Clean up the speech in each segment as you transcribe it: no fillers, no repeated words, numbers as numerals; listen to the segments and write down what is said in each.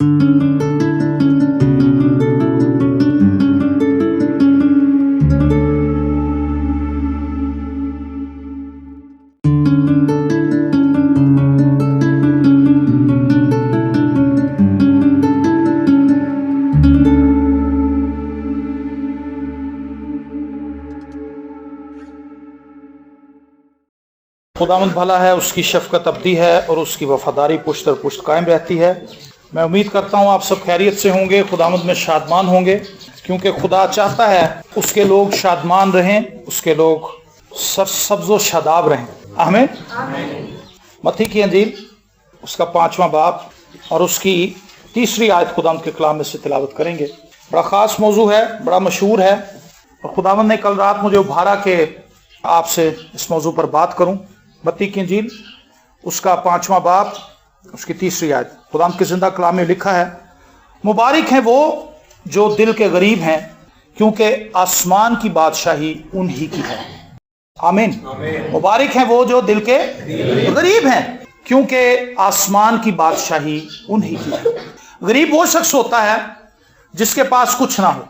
खुदावंद भला है, उसकी शफकत अब्दी है और उसकी वफादारी पुश्त दर पुश्त कायम रहती है। मैं उम्मीद करता हूँ आप सब खैरियत से होंगे, खुदावंद में शादमान होंगे, क्योंकि खुदा चाहता है उसके लोग शादमान रहें, उसके लोग सब्ज़ो शादाब रहें। आमीन। मत्ती की अंजील उसका 5वां बाब और उसकी 3री आयत खुदावंद के कलाम में से तिलावत करेंगे। बड़ा ख़ास मौजू है, बड़ा मशहूर है, और खुदावंद ने कल रात मुझे उभारा के आपसे इस मौजू पर बात करूं। मत्ती की इंजील उसका 5वां बाब उसकी 3री आयत खुदाम के जिंदा कलाम में लिखा है, मुबारक हैं वो जो दिल के गरीब हैं, क्योंकि आसमान की बादशाही उन्हीं की है। आमीन। मुबारक हैं वो जो दिल के गरीब हैं, क्योंकि आसमान की बादशाही उन्हीं की है। गरीब वो शख्स होता है जिसके पास कुछ ना हो,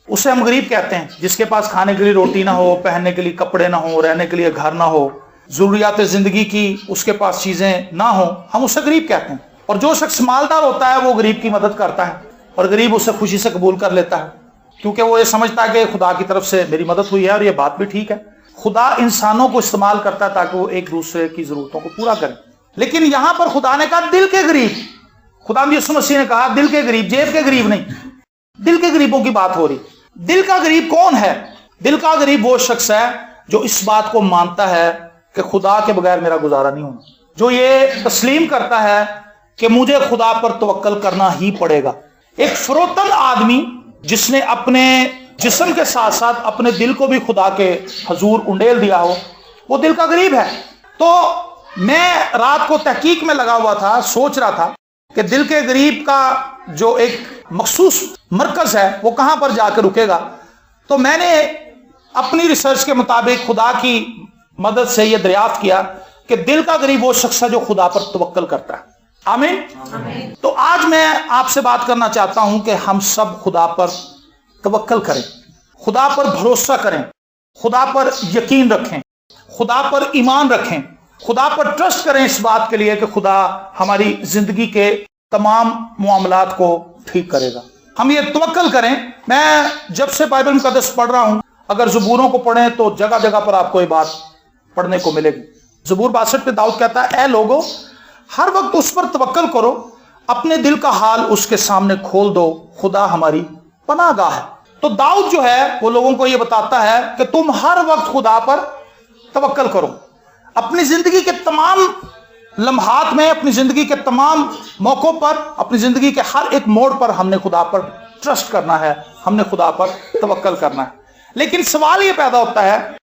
उसे हम गरीब कहते हैं। जिसके पास खाने के लिए रोटी ना हो, पहनने के लिए कपड़े ना हो, रहने के लिए घर ना हो, जरूरियात जिंदगी की उसके पास चीजें ना हो, हम उसे गरीब कहते हैं। और जो शख्स मालदार होता है वो गरीब की मदद करता है, और गरीब उसे खुशी से कबूल कर लेता है, क्योंकि वो ये समझता है कि खुदा की तरफ से मेरी मदद हुई है, और ये बात भी ठीक है। खुदा इंसानों को इस्तेमाल करता है ताकि वो एक दूसरे की जरूरतों को पूरा करें। लेकिन यहां पर खुदा ने कहा दिल के गरीब। खुदा यीशु मसीह ने कहा दिल के गरीब, जेब के गरीब नहीं, दिल के गरीबों की बात हो रही। दिल का गरीब कौन है? दिल का गरीब वो शख्स है जो इस बात को मानता है कि खुदा के बगैर मेरा गुजारा नहीं होना, जो ये तस्लीम करता है कि मुझे खुदा पर तवक्कल करना ही पड़ेगा। एक फरोतन आदमी जिसने अपने जिस्म के साथ साथ अपने दिल को भी खुदा के हजूर उंडेल दिया हो, वो दिल का गरीब है। तो मैं रात को तहकीक में लगा हुआ था, सोच रहा था कि दिल के गरीब का जो एक मखसूस मरकज है वो कहां पर जाकर रुकेगा। तो मैंने अपनी रिसर्च के मुताबिक खुदा की मदद से यह दरियाफ्त किया कि दिल का गरीब वो शख्स है जो खुदा पर तवक्कल करता है। आमीन। तो आज मैं आपसे बात करना चाहता हूं कि हम सब खुदा पर तवक्कल करें, खुदा पर भरोसा करें, खुदा पर यकीन रखें, खुदा पर ईमान रखें, खुदा पर ट्रस्ट करें इस बात के लिए कि खुदा हमारी जिंदगी के तमाम मामलात को ठीक करेगा। हम ये तवक्कल करें। मैं जब से बाइबल मुकद्दस पढ़ रहा हूं, अगर ज़बूरों को पढ़ें तो जगह जगह पर आपको ये बात पढ़ने को मिलेगी। ज़बूर 62 पे दाऊद कहता है, ऐ लोगो हर वक्त उस पर तवक्कल करो, अपने दिल का हाल उसके सामने खोल दो, खुदा हमारी पनाहगाह है। तो दाऊद जो है वो लोगों को ये बताता है कि तुम हर वक्त खुदा पर तवक्कल करो। अपनी जिंदगी के तमाम लम्हात में, अपनी जिंदगी के तमाम मौकों पर, अपनी जिंदगी के हर एक मोड़ पर हमने खुदा पर ट्रस्ट करना है, हमने खुदा पर तवक्कल करना है। लेकिन सवाल ये पैदा होता है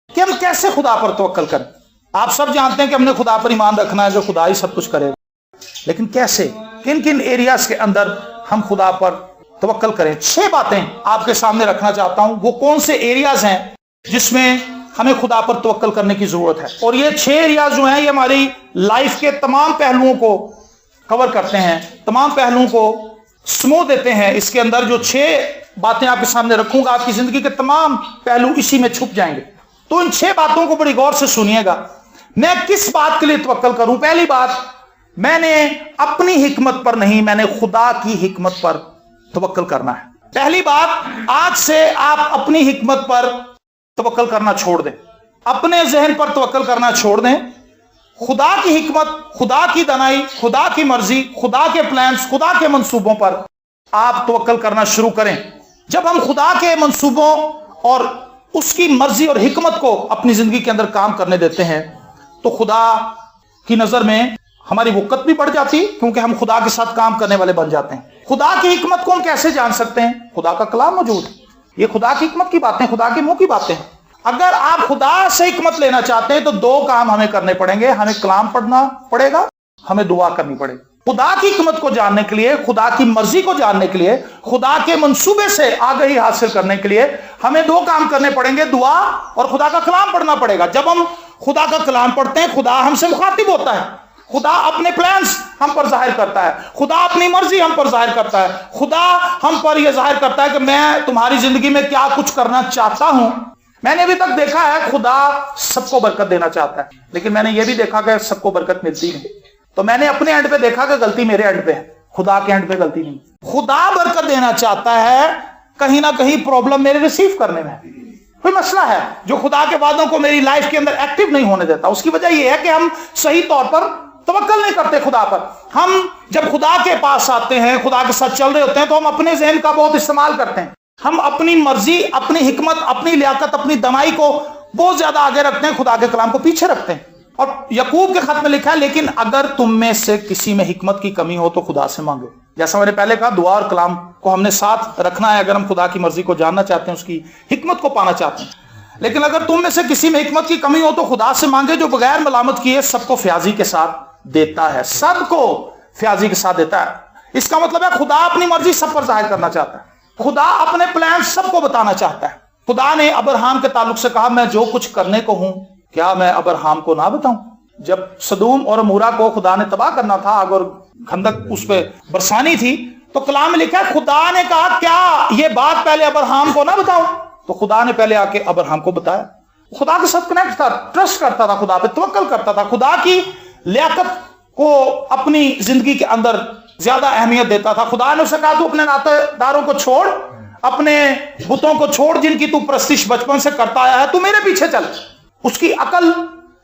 कि हम कैसे खुदा पर तवक्कल करें। आप सब जानते हैं कि हमने खुदा पर ईमान रखना है, जो खुदा ही सब कुछ करेगा। लेकिन कैसे, किन किन एरियाज के अंदर हम खुदा पर तवक्कल करें? 6 बातें आपके सामने रखना चाहता हूं। वो कौन से एरियाज हैं जिसमें हमें खुदा पर तवक्कल करने की जरूरत है। और ये 6 एरियाज जो हैं ये हमारी लाइफ के तमाम पहलुओं को कवर करते हैं, तमाम पहलुओं को समो देते हैं। इसके अंदर जो 6 बातें आपके सामने रखूंगा, आपकी जिंदगी के तमाम पहलू इसी में छुप जाएंगे। तो इन 6 बातों को बड़ी गौर से सुनिएगा। मैं किस बात के लिए तवक्कल करूं? पहली बात, मैंने अपनी हिकमत पर नहीं, मैंने खुदा की हिकमत पर तवक्कल करना है। पहली बात, आज से आप अपनी हिकमत पर तवक्कल करना छोड़ दें, अपने जहन पर तवक्कल करना छोड़ दें। खुदा की हिकमत, खुदा की दानाई, खुदा की मर्जी, खुदा के प्लान्स, खुदा के मंसूबों पर आप तवक्कल करना शुरू करें। जब हम खुदा के मंसूबों और उसकी मर्जी और हिकमत को अपनी जिंदगी के अंदर काम करने देते हैं, तो खुदा की नजर में हमारी वक़्त भी बढ़ जाती है, क्योंकि हम खुदा के साथ काम करने वाले बन जाते हैं। खुदा की हिकमत को हम कैसे जान सकते हैं? खुदा का कलाम मौजूद है। ये खुदा की हिकमत की बातें, खुदा के मुंह की बातें हैं। अगर आप खुदा से हिकमत लेना चाहते हैं तो 2 काम हमें करने पड़ेंगे। हमें कलाम पढ़ना पड़ेगा, हमें दुआ करनी पड़ेगी। खुदा की हिकमत को जानने के लिए, खुदा की मर्जी को जानने के लिए, खुदा के मंसूबे से आगाही हासिल करने के लिए हमें 2 काम करने पड़ेंगे, दुआ और खुदा का कलाम पढ़ना पड़ेगा। जब हम खुदा का कलाम पढ़ते हैं, खुदा हमसे मुखातिब होता है। खुदा अपने प्लान्स हम पर जाहिर करता है, खुदा अपनी मर्जी हम पर जाहिर करता है, खुदा हम पर यह जाहिर करता है कि मैं तुम्हारी जिंदगी में क्या कुछ करना चाहता हूं। मैंने अभी तक देखा है खुदा सबको बरकत देना चाहता है, लेकिन मैंने यह भी देखा कि सबको बरकत मिलती नहीं। तो मैंने अपने एंड पे देखा कि गलती मेरे एंड पे है, खुदा के एंड पे गलती नहीं। खुदा बरकत देना चाहता है, कहीं ना कहीं प्रॉब्लम मेरे रिसीव करने में है, कोई मसला है जो खुदा के वादों को मेरी लाइफ के अंदर एक्टिव नहीं होने देता। उसकी वजह यह है कि हम सही तौर पर तवक्कल नहीं करते खुदा पर। हम जब खुदा के पास आते हैं, खुदा के साथ चल रहे होते हैं, तो हम अपने ज़हन का बहुत इस्तेमाल करते हैं। हम अपनी मर्जी, अपनी हिकमत, अपनी लियाकत, अपनी दनाई को बहुत ज्यादा आगे रखते हैं, खुदा के कलाम को पीछे रखते हैं। और यकूब के खत में लिखा है, लेकिन अगर तुम में से किसी में हिकमत की कमी हो तो खुदा से मांगो। जैसा मैंने पहले कहा, दुआ और कलाम को हमने साथ रखना है अगर हम खुदा की मर्जी को जानना चाहते हैं, उसकी हिकमत को पाना चाहते हैं। लेकिन अगर तुम में से किसी में हिकमत की कमी हो तो खुदा से मांगे, जो बगैर मलामत किए सबको फ्याजी के साथ देता है, सबको फ्याजी के साथ देता है। इसका मतलब है खुदा अपनी मर्जी सब पर जाहिर करना चाहता है, खुदा अपने प्लान सबको बताना चाहता है। खुदा ने अब्राहम के ताल्लुक से कहा, मैं जो कुछ करने को हूं क्या मैं अब्राहम को ना बताऊं। जब सदूम और अमूरा को खुदा ने तबाह करना था, आग और खंदक उस पर बरसानी थी, तो कलाम में लिखा है खुदा ने कहा क्या ये बात पहले अब्राहम को ना बताऊं। तो खुदा ने पहले आके अब्राहम को बताया। खुदा के साथ कनेक्ट था, ट्रस्ट करता था, खुदा पे तवक्कल करता था, खुदा की लियाकत को अपनी जिंदगी के अंदर ज्यादा अहमियत देता था। खुदा ने उसे कहा तू अपने नातेदारों को छोड़, अपने बुतों को छोड़ जिनकी तू प्रस्तिश बचपन से करता आया है, तू मेरे पीछे चल। उसकी अकल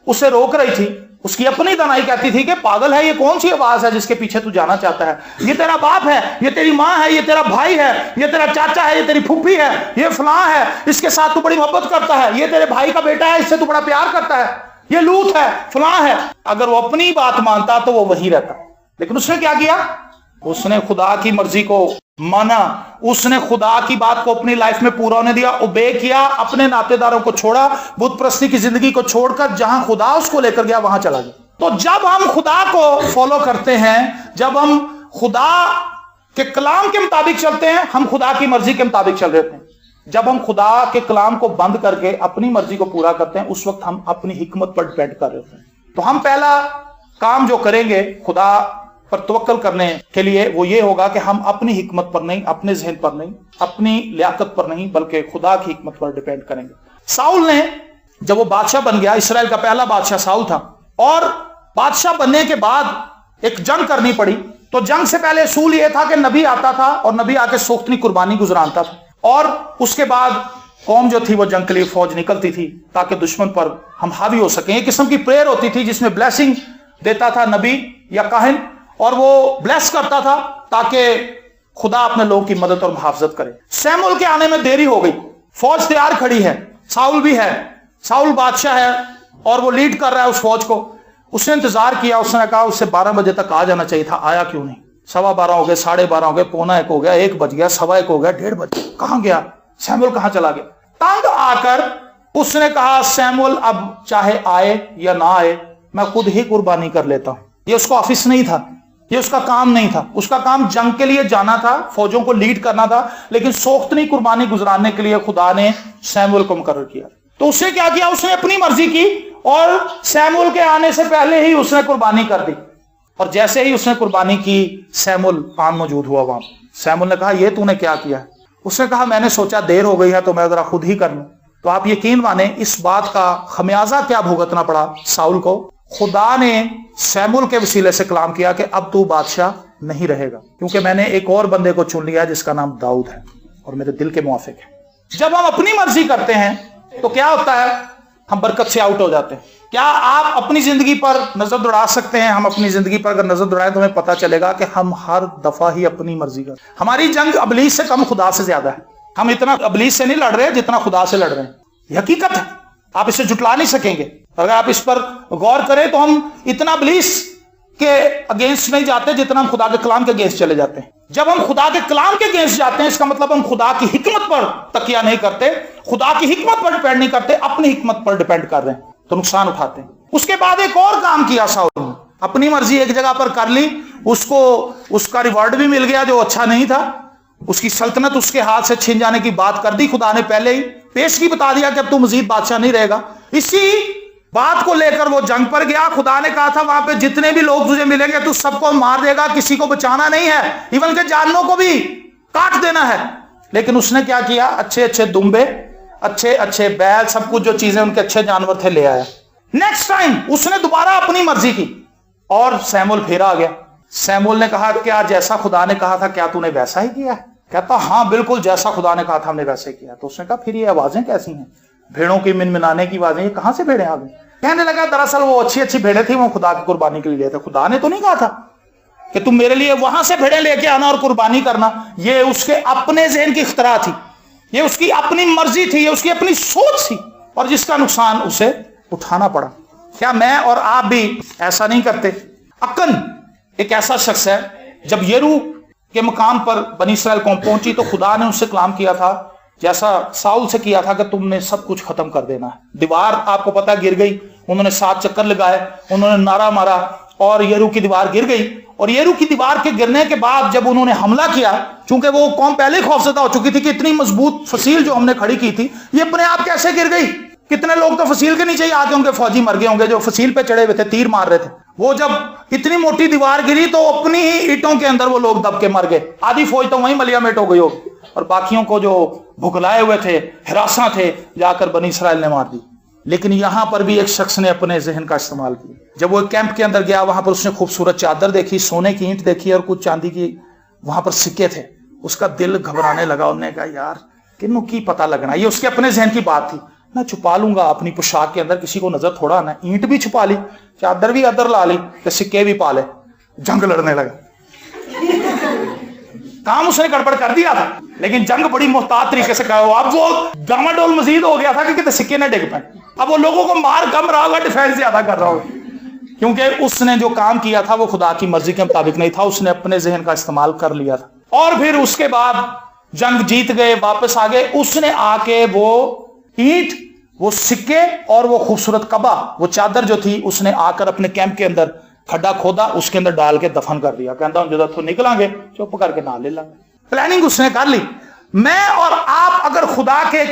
उसे रोक रही थी, उसकी अपनी दनाई कहती थी कि पागल है, ये कौन सी आवाज है जिसके पीछे तू जाना चाहता है। ये तेरा बाप है, ये तेरी माँ है, ये तेरा भाई है, ये तेरा चाचा है, ये तेरी फूफी है, ये फलां है, इसके साथ तू बड़ी मोहब्बत करता है, ये तेरे भाई का बेटा है, इससे तू बड़ा प्यार करता है, ये लूत है, फलां है। अगर वो अपनी बात मानता तो वो वही रहता, लेकिन उसने क्या किया, उसने खुदा की मर्जी को माना, उसने खुदा की बात को अपनी लाइफ में पूरा होने दिया, ओबे किया, अपने नातेदारों को छोड़ा, बुत प्रस्ती की जिंदगी को छोड़कर जहां खुदा उसको लेकर गया वहां चला गया। तो जब हम खुदा को फॉलो करते हैं, जब हम खुदा के कलाम के मुताबिक चलते हैं, हम खुदा की मर्जी के मुताबिक चल रहे हैं। जब हम खुदा के कलाम को बंद करके अपनी मर्जी को पूरा करते हैं, उस वक्त हम अपनी हिकमत पर डिपेंड कर रहे हैं। तो हम पहला काम जो करेंगे खुदा पर तवक्कल करने के लिए वो ये होगा कि हम अपनी हिकमत पर नहीं, अपने जहन पर नहीं, अपनी लियाकत पर नहीं, बल्कि खुदा की हिकमत पर डिपेंड करेंगे। साउल ने जब वो बादशाह बन गया, इसराइल का पहला बादशाह साउल था, और बादशाह बनने के बाद एक जंग करनी पड़ी। तो जंग से पहले असूल ये था कि नबी आता था और नबी आके सोख्तनी कुर्बानी गुजरानता था, और उसके बाद कौम जो थी वो जंग के लिए फौज निकलती थी ताकि दुश्मन पर हम हावी हो सकें। एक किस्म की प्रेयर होती थी जिसमें ब्लेसिंग देता था नबी या काहिन, और वो ब्लेस करता था ताकि खुदा अपने लोगों की मदद और मुहाफजत करे। सैमुअल के आने में देरी हो गई, फौज तैयार खड़ी है, साउल भी है, साउल बादशाह है और वो लीड कर रहा है उस फौज को। उसने इंतजार किया, उसने कहा उससे 12 बजे तक आ जाना चाहिए था, आया क्यों नहीं। 12:15 हो गए, 12:30 हो गए, 12:45 हो गया, 1 बज गया, 1:15 हो गया, 1:30 बज गया, कहां गया सैमुअल, कहां चला गया। तंग आकर उसने कहा सैमुअल अब चाहे आए या ना आए मैं खुद ही कुर्बानी कर लेता हूं। ये उसका ऑफिस नहीं था, ये उसका काम नहीं था, उसका काम जंग के लिए जाना था, फौजों को लीड करना था, लेकिन सोख्तनी कुर्बानी गुजराने के लिए खुदा ने सैमुअल को मुकर्रर किया। तो उसने क्या किया, उसने अपनी मर्जी की और सैमुअल के आने से पहले ही उसने कुर्बानी कर दी। और जैसे ही उसने कुर्बानी की, सैमुअल आन मौजूद हुआ वहां। सैमुअल ने कहा ये तूने क्या किया। उसने कहा मैंने सोचा देर हो गई है तो मैं जरा खुद ही कर लूं। तो आप यकीन माने इस बात का खमियाजा क्या भुगतना पड़ा साउल को। खुदा ने सैमुअल के वसीले से कलाम किया कि अब तू बादशाह नहीं रहेगा, क्योंकि मैंने एक और बंदे को चुन लिया जिसका नाम दाऊद है और मेरे दिल के मुआफिक है। जब हम अपनी मर्जी करते हैं तो क्या होता है, हम बरकत से आउट हो जाते हैं। क्या आप अपनी जिंदगी पर नजर दौड़ा सकते हैं? हम अपनी जिंदगी पर अगर नजर दौड़ाएं तो हमें पता चलेगा कि हम हर दफा ही अपनी मर्जी कर, हमारी जंग अबलीस से कम खुदा से ज्यादा है। हम इतना अबलीस से नहीं लड़ रहे जितना खुदा से लड़ रहे हैं, ये हकीकत है, आप इसे जुटला नहीं सकेंगे। अगर आप इस पर गौर करें तो हम इतना अबलीस के अगेंस्ट नहीं जाते जितना हम खुदा के कलाम के अगेंस्ट चले जाते हैं। जब हम खुदा के कलाम के अगेंस्ट जाते हैं इसका मतलब हम खुदा की हिकमत पर तकिया नहीं करते, खुदा की हिकमत पर डिपेंड नहीं करते, अपनी हिकमत पर डिपेंड कर रहे हैं, तो नुकसान उठाते हैं। उसके बाद एक और काम किया साउल ने, अपनी मर्जी एक जगह पर कर ली, उसको उसका रिवॉर्ड भी मिल गया जो अच्छा नहीं था, उसकी सल्तनत उसके हाथ से छीन जाने की बात कर दी। खुदा ने पहले ही पेशगी बता दिया कि अब तू मजीद बादशाह नहीं रहेगा। इसी बात को लेकर वो जंग पर गया। खुदा ने कहा था वहां पे जितने भी लोग तुझे मिलेंगे तू सबको मार देगा, किसी को बचाना नहीं है, इवन के जानवरों को भी काट देना है। लेकिन उसने क्या किया, अच्छे अच्छे दुम्बे, अच्छे अच्छे बैल, सब कुछ जो चीजें उनके अच्छे जानवर थे ले आया। नेक्स्ट टाइम उसने दोबारा अपनी मर्जी की और सैमुअल फिर आ गया। सैमुअल ने कहा क्या जैसा खुदा ने कहा था क्या तूने वैसा ही किया? कहता हाँ बिल्कुल जैसा खुदा ने कहा था हमने वैसे किया। तो उसने कहा फिर ये आवाजें कैसी हैं, भेड़ों की मिनमिनाने की आवाजें, ये कहां से भेड़ें आ गई? कहने लगा दरअसल वो अच्छी अच्छी भेड़ें थी, वो खुदा की कुर्बानी के लिए थे। खुदा ने तो नहीं कहा था कि तुम मेरे लिए वहां से भेड़ें लेके आना और कुर्बानी करना। ये उसके अपने ज़हन की इख्तरा थी, ये उसकी अपनी मर्जी थी, ये उसकी अपनी सोच थी, और जिसका नुकसान उसे उठाना पड़ा। क्या मैं और आप भी ऐसा नहीं करते? अकन एक ऐसा शख्स है, जब येरू के मकाम पर बनी इसराइल कौम पहुंची तो खुदा ने उससे कलाम किया था जैसा साउल से किया था कि तुमने सब कुछ खत्म कर देना है। दीवार आपको पता गिर गई, उन्होंने 7 चक्कर लगाए, उन्होंने नारा मारा और येरू की दीवार गिर गई। और येरू की दीवार के गिरने के बाद जब उन्होंने हमला किया, चूंकि वो कौम पहले ही खौफजदा हो चुकी थी कि इतनी मजबूत फसील जो हमने खड़ी की थी ये अपने आप कैसे गिर गई। कितने लोग तो फसील के नीचे ही आके उनके फौजी मर गए होंगे जो फसील पे चढ़े हुए थे, तीर मार रहे थे। वो जब इतनी मोटी दीवार गिरी तो अपनी ही ईंटों के अंदर वो लोग दब के मर गए। आधी फौज तो वहीं मलियामेट हो गई होगी और बाकियों को जो भुखलाए हुए थे, हिरासा थे, जाकर बनी इसराइल ने मार दी। लेकिन यहां पर भी एक शख्स ने अपने जहन का इस्तेमाल किया। जब वो कैंप के अंदर गया वहां पर उसने खूबसूरत चादर देखी, सोने की ईंट देखी और कुछ चांदी की वहां पर सिक्के थे। उसका दिल घबराने लगा। उन्होंने कहा यार किन्नू की पता लगना, ये उसके अपने जहन की बात थी। मैं छुपा लूंगा अपनी पोशाक के अंदर, किसी को नजर थोड़ा आना। ईंट भी छुपा ली, चादर भी अदर ला ली, तो सिक्के भी पा ले। जंग लड़ने लगा। काम उसने गड़बड़ कर दिया था लेकिन जंग बड़ी मोहतात तरीके से करा। अब वो डामाडोल मजीद हो गया था कि कितने सिक्के न डिग पाए। अब वो लोगों को मार कम रहा होगा, डिफेंस ज्यादा कर रहा होगा, क्योंकि उसने जो काम किया था वो खुदा की मर्जी के मुताबिक नहीं था। उसने अपने जहन का इस्तेमाल कर लिया था। और फिर उसके बाद जंग जीत गए, वापस आ गए। उसने आके वो ईंट, वो सिक्के और वो खूबसूरत कबा, वो चादर जो थी, उसने आकर अपने कैंप के अंदर खड्डा खोदा, उसके अंदर डाल के दफन कर दिया। कहता हूं जो निकलांगे चुप करके ना ले लेंगे। प्लानिंग उसने कर ली। मैं और आप अगर खुदा के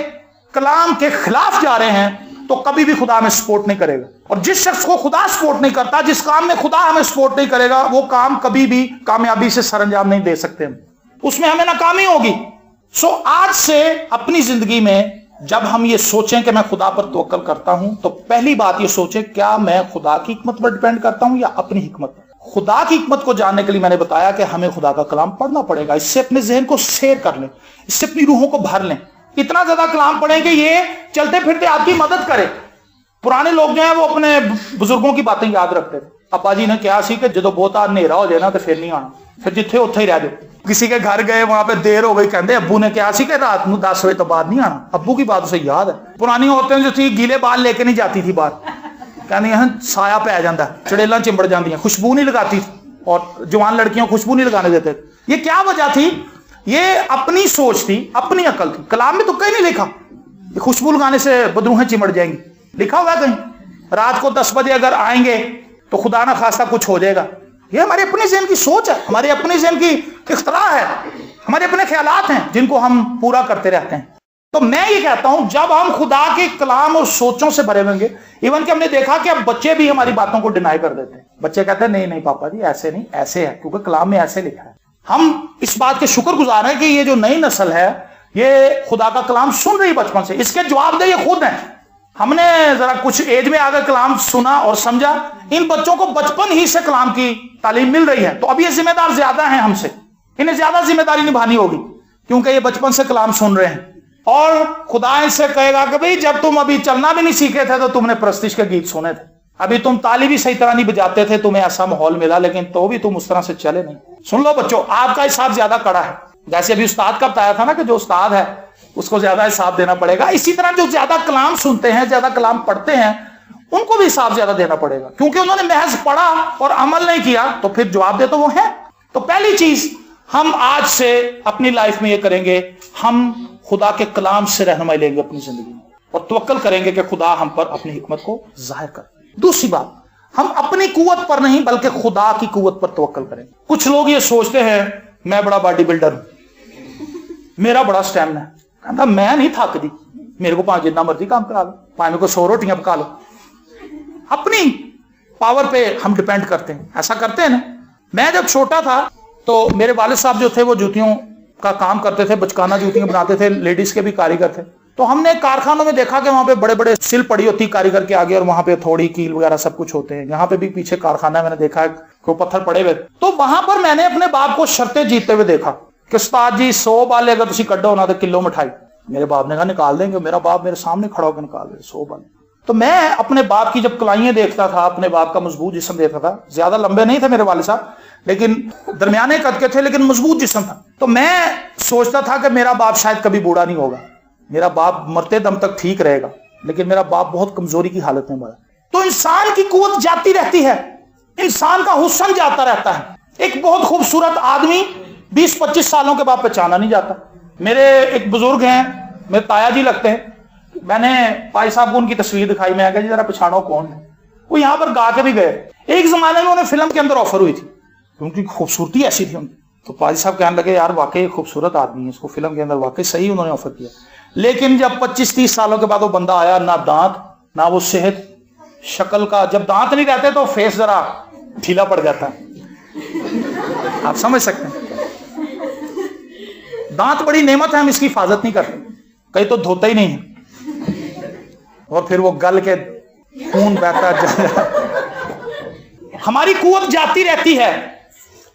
कलाम के खिलाफ जा रहे हैं तो कभी भी खुदा हमें सपोर्ट नहीं करेगा। और जिस शख्स को खुदा सपोर्ट नहीं करता, जिस काम में खुदा हमें सपोर्ट नहीं करेगा, वो काम कभी भी कामयाबी से सरंजाम नहीं दे सकते हम, उसमें हमें नाकामी होगी। सो आज से अपनी जिंदगी में जब हम ये सोचें कि मैं खुदा पर तवक्कल करता हूं तो पहली बात ये सोचें क्या मैं खुदा की हिकमत पर डिपेंड करता हूं या अपनी हिकमत पर। खुदा की हिकमत को जानने के लिए मैंने बताया कि हमें खुदा का कलाम पढ़ना पड़ेगा। इससे अपने जहन को शेयर कर लें, इससे अपनी रूहों को भर लें। इतना ज्यादा कलाम पढ़ें कि ये चलते फिरते आपकी मदद करे। पुराने लोग जो है वो अपने बुजुर्गों की बातें याद रखते थे। अब्बा जी ने क्या सी कि जो बहुत अंधेरा हो जाए ना तो फिर नहीं आना, फिर जिथे उत्थे ही रह जाओ। किसी के घर गए, वहां पे देर हो गई, कहते अब्बू ने क्या सी कि रात को 10 बजे तो बाद नहीं आना। अब्बू की बात उसे याद है। पुरानी औरतें जो थी गीले बाल लेके नहीं जाती थी बाहर, कहती साया पै जाता, चड़ेला चिंबड़ जाती, खुशबू नहीं लगाती थी, और जवान लड़कियों खुशबू नहीं लगाने देते। ये क्या वजह थी? ये अपनी सोच थी, अपनी अकल थी। कलाम में तो कहीं नहीं लिखा खुशबू लगाने से बदरूहें चिमड़ जाएंगी। लिखा हुआ है कहीं रात को 10 बजे अगर आएंगे तो खुदा ना खासा कुछ हो जाएगा। ये हमारे अपने ज़हन की सोच है, हमारे अपने ज़हन की इख्तरा है, हमारे अपने ख्यालात हैं जिनको हम पूरा करते रहते हैं। तो मैं ये कहता हूं जब हम खुदा के कलाम और सोचों से भरे होंगे, इवन कि हमने देखा कि अब बच्चे भी हमारी बातों को डिनाई कर देते हैं। बच्चे कहते हैं नहीं नहीं पापा जी ऐसे नहीं, ऐसे है, क्योंकि कलाम में ऐसे लिखा है। हम इस बात के शुक्रगुजार हैं कि ये जो नई नस्ल है ये खुदा का कलाम सुन रही बचपन से। इसके जवाबदेह ये खुद हैं। हमने जरा कुछ एज में आकर कलाम सुना और समझा। इन बच्चों को बचपन ही से कलाम की तालीम मिल रही है, तो अब ये जिम्मेदार ज्यादा हैं हमसे, इन्हें ज्यादा जिम्मेदारी निभानी होगी क्योंकि ये बचपन से कलाम सुन रहे हैं। और खुदा इनसे कहेगा कि भाई जब तुम अभी चलना भी नहीं सीखे थे तो तुमने परस्तिश के गीत सुने थे, अभी तुम ताली भी सही तरह नहीं बजाते थे, तुम्हें ऐसा माहौल मिला लेकिन तो भी तुम उस तरह से चले नहीं। सुन लो बच्चों, आपका हिसाब ज्यादा कड़ा है। जैसे अभी उस्ताद का बताया था ना कि जो उस्ताद है उसको ज्यादा हिसाब देना पड़ेगा, इसी तरह जो ज्यादा कलाम सुनते हैं, ज्यादा कलाम पढ़ते हैं, उनको भी हिसाब ज्यादा देना पड़ेगा, क्योंकि उन्होंने महज पढ़ा और अमल नहीं किया तो फिर जवाब दे तो वो है। तो पहली चीज हम आज से अपनी लाइफ में ये करेंगे, हम खुदा के कलाम से रहनुमाई लेंगे अपनी जिंदगी में और तवक्कल करेंगे कि खुदा हम पर अपनी हिकमत को जाहिर करे। दूसरी बात, हम अपनी कुव्वत पर नहीं बल्कि खुदा की कुव्वत पर तवक्कल करेंगे। कुछ लोग ये सोचते हैं मैं बड़ा बॉडी बिल्डर हूं, मेरा बड़ा स्टैमिना है, कहता मैं नहीं थकदी, मेरे को 5 जितना मर्जी काम करा लो, 5 मेरे को 100 रोटियां पका लो, अपनी पावर पे हम डिपेंड करते हैं, ऐसा करते हैं ना। मैं जब छोटा था तो मेरे वालिद साहब जो थे वो जूतियों का काम करते थे, बचकाना जूतियां बनाते थे, लेडीज के भी कारीगर थे। तो हमने कारखानों में देखा कि वहां पे बड़े बड़े सिल पड़ी होती कारीगर के आगे, और वहां पे थोड़ी कील वगैरह सब कुछ होते हैं। यहाँ पे भी पीछे कारखाना मैंने देखा है कि पत्थर पड़े हुए। तो वहां पर मैंने अपने बाप को शर्तें जीतते हुए देखा कि उस्ताद जी 100 बाले अगर तुम कड्डो ना तो किलो मिठाई। मेरे बाप ने कहा निकाल देंगे। मेरा बाप मेरे सामने खड़ा होकर निकाल दे 100 बाले। तो मैं अपने बाप की जब कलाइयां देखता था, अपने बाप का मजबूत जिस्म देखता था, ज्यादा लंबे नहीं थे मेरे वाले साहब, लेकिन दरमियाने कद के थे, लेकिन मजबूत जिस्म था। तो मैं सोचता था कि मेरा बाप शायद कभी बूढ़ा नहीं होगा, मेरा बाप मरते दम तक ठीक रहेगा, लेकिन मेरा बाप बहुत कमजोरी की हालत में मरा। तो इंसान की कुव्वत जाती रहती है, इंसान का हुस्न जाता रहता है। एक बहुत खूबसूरत आदमी 20-25 सालों के बाद पहचाना नहीं जाता। मेरे एक बुजुर्ग हैं, मेरे ताया जी लगते हैं, मैंने भाई साहब को उनकी तस्वीर दिखाई, मैं कहा जी जरा पहचानो कौन है। वो यहां पर गा के भी गए। एक जमाने में उन्हें फिल्म के अंदर ऑफर हुई थी, उनकी खूबसूरती ऐसी थी उनकी। तो पाजी साहब कहने लगे यार वाकई खूबसूरत आदमी है, इसको फिल्म के अंदर वाकई सही उन्होंने ऑफर किया। लेकिन जब 25-30 सालों के बाद वो बंदा आया, ना दांत ना वो सेहत, शक्ल का, जब दांत नहीं रहते तो फेस जरा ढीला पड़ जाता है, आप समझ सकते हैं। दांत बड़ी नेमत है, हम इसकी हिफाजत नहीं करते, कहीं तो धोते ही नहीं है, और फिर वो गल के खून बहता। हमारी कुव्वत जाती रहती है।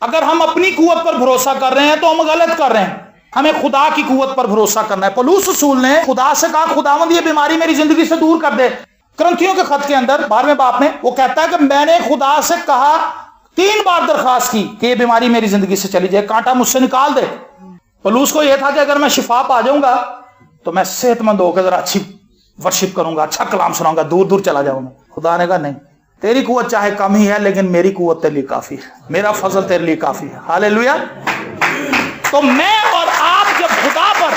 अगर हम अपनी कुव्वत पर भरोसा कर रहे हैं तो हम गलत कर रहे हैं। हमें खुदा की कुव्वत पर भरोसा करना है। पौलुस रसूल ने खुदा से कहा खुदावंद ये बीमारी मेरी जिंदगी से दूर कर दे। करंथियों के खत के अंदर 12वें बाब में वो कहता है कि मैंने खुदा से कहा, 3 बार दरखास्त की कि ये बीमारी मेरी जिंदगी से चली जाए, कांटा मुझसे निकाल दे। पौलुस को यह था कि अगर मैं शिफा पा जाऊंगा तो मैं सेहतमंद होकर जरा अच्छी वर्शिप करूंगा, अच्छा कलाम सुनाऊंगा, दूर दूर चला जाऊंगा। खुदा ने कहा नहीं, तेरी कुव्वत चाहे कम ही है लेकिन मेरी कुव्वत तेरे लिए काफी है, मेरा फजल तेरे लिए काफी है। हालेलुया। तो मैं और आप जब खुदा पर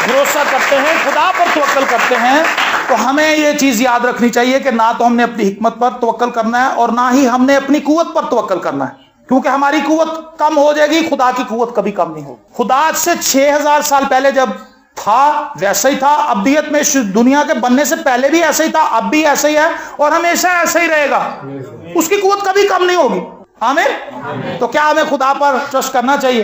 भरोसा करते हैं, खुदा पर तवक्कल करते हैं, तो हमें यह चीज याद रखनी चाहिए कि ना तो हमने अपनी हिकमत पर तवक्कल करना है और ना ही हमने अपनी कुव्वत पर तवक्कल करना है, क्योंकि हमारी कुव्वत कम हो जाएगी, खुदा की कुव्वत कभी कम नहीं होगी। खुदा आज से 6000 साल पहले जब था वैसा ही था, अब्दियत में दुनिया के बनने से पहले भी ऐसा ही था, अब भी ऐसा ही है और हमेशा ऐसा ही रहेगा। उसकी कुव्वत कभी कम नहीं होगी। आमीन। तो क्या हमें खुदा पर ट्रस्ट करना चाहिए?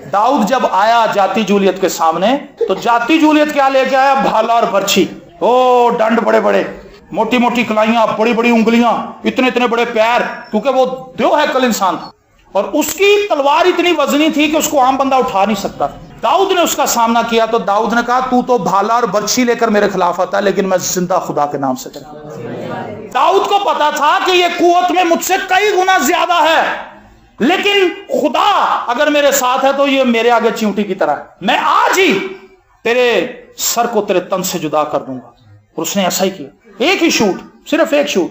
दाऊद जब आया जाति जूलियत के सामने, तो जाति जूलियत क्या लेके आया? भाला और बर्छी, ओ डंड बड़े बड़े, मोटी मोटी कलाइयां, बड़ी बड़ी उंगलियां, इतने इतने बड़े पैर, क्योंकि वो दो हैकल इंसान था, और उसकी तलवार इतनी वजनी थी कि उसको आम बंदा उठा नहीं सकता। दाऊद ने उसका सामना किया तो दाऊद ने कहा तू तो भाला और बर्छी लेकर मेरे खिलाफ आता है, लेकिन मैं जिंदा खुदा के नाम से तेरे। दाऊद को पता था कि ये कुव्वत में मुझसे कई गुना ज्यादा है, लेकिन खुदा अगर मेरे साथ है तो ये मेरे आगे चींटी की तरह है, मैं आज ही तेरे सर को तेरे तन से जुदा कर दूंगा। और उसने ऐसा ही किया। एक ही शूट, सिर्फ एक शूट,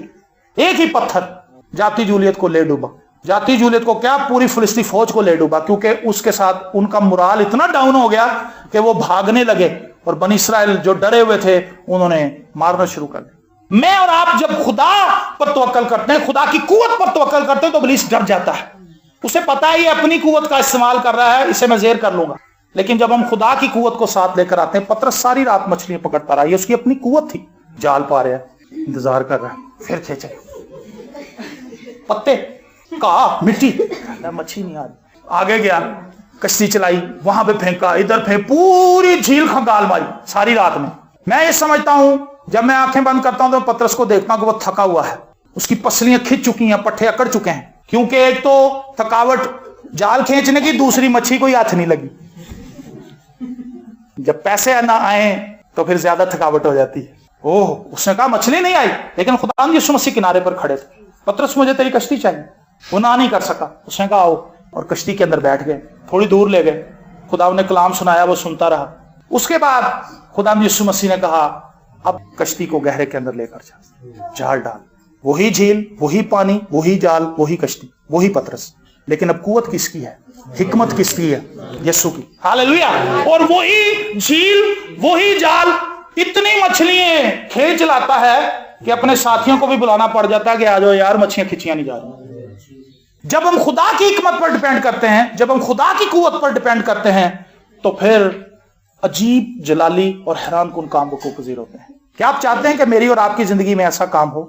एक ही पत्थर जाति जूलियत को ले डूबा। जाति जूलियत को क्या, पूरी फिलिस्ती फौज को ले डूबा, क्योंकि उसके साथ उनका मुराल इतना डाउन हो गया कि वो भागने लगे, और बनी इस्राएल जो डरे हुए थे उन्होंने मारना शुरू कर दिया। मैं और आप जब खुदा पर तवक्कल करते हैं, खुदा की कुव्वत पर तवक्कल करते हैं, तो इब्लीस डर जाता है। उसे पता है ये अपनी कुव्वत का इस्तेमाल कर रहा है, इसे मैं ज़ेर कर लूंगा। लेकिन जब हम खुदा की कुव्वत को साथ लेकर आते हैं, पतरस सारी रात मछलियां पकड़ता रहा, ये उसकी अपनी कुव्वत थी। जाल पा रहा है, इंतजार कर रहा है, फिर खींचे पत्ते का मिट्टी, मच्छी नहीं आ रही। आगे गया, कश्ती चलाई, वहां पे फेंका, इधर फेंक, पूरी झील खंगाल मारी सारी रात में। मैं ये समझता हूं, जब मैं आंखें बंद करता हूं तो पतरस को देखता हूं कि वो थका हुआ है, उसकी पसलियां खिंच चुकी हैं, पट्टे अकड़ चुके हैं, क्योंकि एक तो थकावट जाल खींचने की, दूसरी मच्छी कोई हाथ नहीं लगी। जब पैसे ना आए तो फिर ज्यादा थकावट हो जाती है। ओह, उसने कहा मछली नहीं आई, लेकिन खुदा यीशु मसीह किनारे पर खड़े थे। पतरस मुझे तेरी कश्ती चाहिए। वो ना नहीं कर सका, उसने कहा आओ, और कश्ती के अंदर बैठ गए, थोड़ी दूर ले गए, खुदा ने कलाम सुनाया, वो सुनता रहा। उसके बाद खुदा यीशु मसीह ने कहा अब कश्ती को गहरे के अंदर लेकर जा, जाल डाल। वही झील, वही पानी, वही जाल, वही कश्ती, वही पतरस, लेकिन अब कुव्वत किसकी है? हिकमत किसकी है? यीशु की। हालेलुया। और वही झील, वही जाल, इतनी मछलियां खींच लाता है कि अपने साथियों को भी बुलाना पड़ जाता है कि आ जाओ यार, मछलियां खिंचियां नहीं जा रही। जब हम खुदा की हिकमत पर डिपेंड करते हैं, जब हम खुदा की कुव्वत पर डिपेंड करते हैं, तो फिर अजीब, जलाली और हैरान कुन काम वकूअ पज़ीर होते हैं। क्या आप चाहते हैं कि मेरी और आपकी जिंदगी में ऐसा काम हो?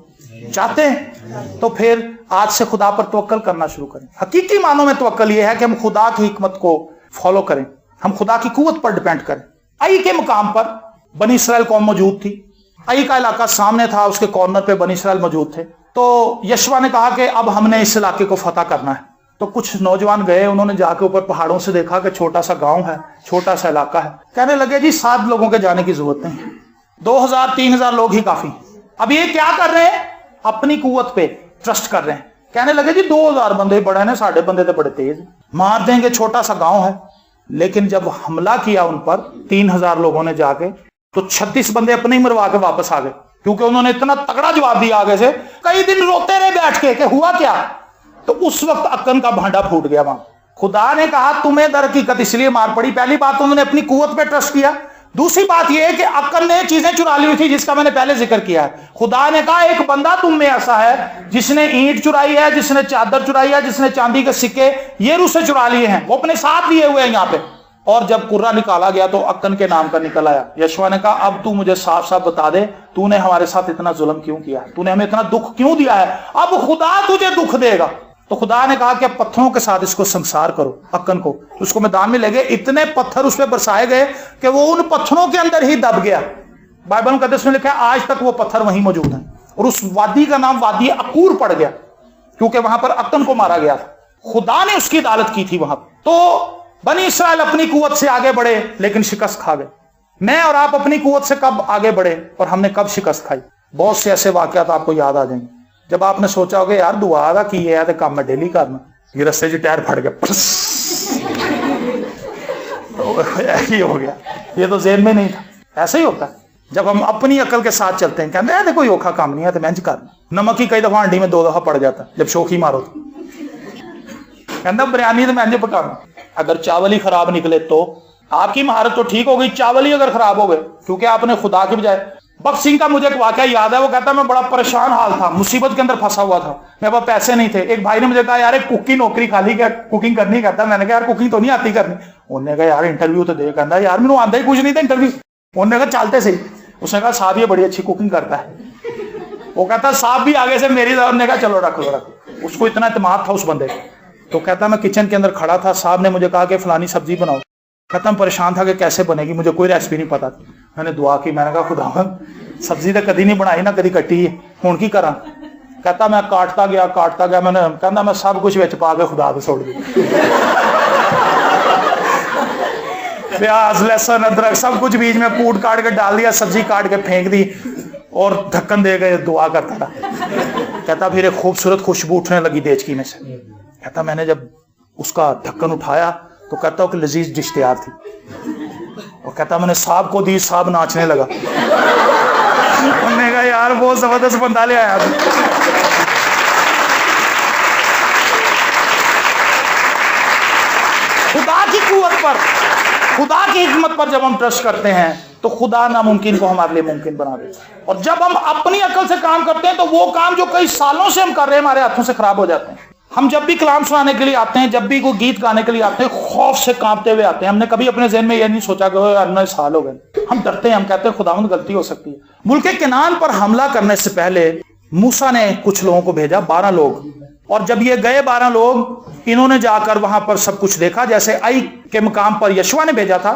चाहते हैं तो फिर आज से खुदा पर तवक्कल करना शुरू करें। हकीकी मानों में तवक्कल यह है कि हम खुदा की हिकमत को फॉलो करें, हम खुदा की कुव्वत पर डिपेंड करें। आई के मुकाम पर बनी इसराइल कौम मौजूद थी, आई का इलाका सामने था, उसके कॉर्नर पे बनी इसराइल मौजूद थे। तो यशवा ने कहा कि अब हमने इस इलाके को फतह करना है। तो कुछ नौजवान गए, उन्होंने जाके ऊपर पहाड़ों से देखा कि छोटा सा गांव है, छोटा सा इलाका है। कहने लगे जी 7 लोगों के जाने की जरूरत नहीं, 2000-3000 लोग ही काफी। अब ये क्या कर रहे हैं? अपनी कुव्वत पे ट्रस्ट कर रहे हैं। कहने लगे जी 2000 बंदे बड़े ने, साढ़े बंदे तो बड़े तेज, मार देंगे, छोटा सा गांव है। लेकिन जब हमला किया उन पर 3000 लोगों ने जाके, तो 36 बंदे अपने ही मरवा के वापस आ गए, क्योंकि उन्होंने इतना तगड़ा जवाब दिया आगे से। कई दिन रोते रहे बैठ के कि हुआ क्या। तो उस वक्त अक्कन का भांडा फूट गया वहां। खुदा ने कहा तुम्हें दर हकीकत इसलिए मार पड़ी, पहली बात उन्होंने अपनी कुव्वत पे ट्रस्ट किया। दूसरी बात यह है कि अक्कन ने चीजें चुरा ली हुई थी, जिसका मैंने पहले जिक्र किया है। खुदा ने कहा एक बंदा तुम में ऐसा है जिसने ईंट चुराई है, जिसने चादर चुराई है, जिसने चांदी के सिक्के येरू से चुरा लिए हैं, वो अपने साथ लिए हुए हैं यहाँ पे। और जब कुर्रा निकाला गया तो अक्कन के नाम का निकल आया। यशवा ने कहा अब तू मुझे साफ साफ बता दे, तूने हमारे साथ इतना जुल्म क्यों किया है, तूने हमें इतना दुख क्यों दिया है, अब खुदा तुझे दुख देगा। तो खुदा ने कहा कि पत्थरों के साथ इसको संसार करो, अक्कन को। उसको मैदान में ले गए, इतने पत्थर उस पर बरसाए गए कि वो उन पत्थरों के अंदर ही दब गया। बाइबल मुकद्दस में लिखा है आज तक वो पत्थर वहीं मौजूद हैं। और उस वादी का नाम वादी अकूर पड़ गया, क्योंकि वहां पर अक्कन को मारा गया था। खुदा ने उसकी अदालत की थी वहां। तो बनी इसराइल अपनी कुव्वत से आगे बढ़े लेकिन शिकस्त खा गए। मैं और आप अपनी कुव्वत से कब आगे बढ़े और हमने कब शिकस्त खाई? बहुत से ऐसे वाकयात आपको याद आ जाएंगे जब आपने सोचा होगा यार दुआ दा की है तो काम मैं डेली करना, ये रस्ते से टायर फट गया, तो हो गया, ये तो जेल में नहीं था। ऐसे ही होता है जब हम अपनी अकल के साथ चलते हैं, कहते हैं कोई औखा काम नहीं है तो मैं करना। नमक ही कई दफा हांडी में 2 दफा पड़ जाता है जब शोखी मारो तो। कहता बिरयानी तो मैं पकाना, अगर चावल ही खराब निकले तो आपकी महारत तो ठीक हो गई, चावल ही अगर खराब हो गए क्योंकि आपने खुदा के बजाय। बख्श सिंह का मुझे एक वाकया याद है, वो कहता है मैं बड़ा परेशान हाल था, मुसीबत के अंदर फंसा हुआ था, मेरे पास पैसे नहीं थे। एक भाई ने मुझे कहा यार एक कुक की नौकरी खाली, क्या कुकिंग करनी करता? मैंने कहा यार कुकिंग तो नहीं आती करनी। उन्होंने कहा यार इंटरव्यू तो दे। कहता यार मैंने आंदा ही कुछ नहीं था इंटरव्यू। उन्होंने कहा चलते सही। उसने कहा साहब ये बड़ी अच्छी कुकिंग करता है। वो कहता साहब भी आगे से मेरी, उन्होंने कहा चलो रख लो। उसको इतना इत्मीनान था उस बंदे को। तो कहता मैं किचन के अंदर खड़ा था, साहब ने मुझे कहा कि फलानी सब्जी बनाओ। कहता मैं परेशान था कि कैसे बनेगी, मुझे कोई रेसिपी नहीं पता थी। मैंने दुआ की, मैंने कहा खुदा सब्जी तो कभी नहीं बनाई ना कभी कट्टी है, हुण की करा? कहता मैं काटता गया मैंने, कहता मैं सब कुछ विच पा के खुदा को छोड़ दी, प्याज लहसुन अदरक सब कुछ बीच में कूट काट के डाल दिया, सब्जी काट के फेंक दी और ढक्कन दे के दुआ करता था। कहता फिर एक खूबसूरत खुशबू उठने लगी देचकी में से। कहता मैंने जब उसका ढक्कन उठाया तो कहता हूँ कि लजीज डिश तैयार थी। और कहता मैंने साहब को दी, साहब नाचने लगा। उन्होंने कहा यार बहुत जबरदस्त बंदा ले आया। खुदा की कुव्वत पर, खुदा की हिकमत पर जब हम ट्रस्ट करते हैं तो खुदा नामुमकिन को हमारे लिए मुमकिन बना देता है। और जब हम अपनी अकल से काम करते हैं तो वो काम जो कई सालों से हम कर रहे हैं हमारे हाथों से खराब हो जाते हैं। हम जब भी कलाम सुनाने के लिए आते हैं, जब भी कोई गीत गाने के लिए आते हैं, खौफ से कांपते हुए आते हैं। हमने कभी अपने ज़हन में यह नहीं सोचा कि यार 9 साल हो गए। हम डरते हैं, हम कहते हैं खुदावंद गलती हो सकती है। मुल्क केनान पर हमला करने से पहले मूसा ने कुछ लोगों को भेजा, 12 लोग। और जब ये गए 12 लोग, इन्होंने जाकर वहां पर सब कुछ देखा, जैसे आई के मकाम पर यशवा ने भेजा था।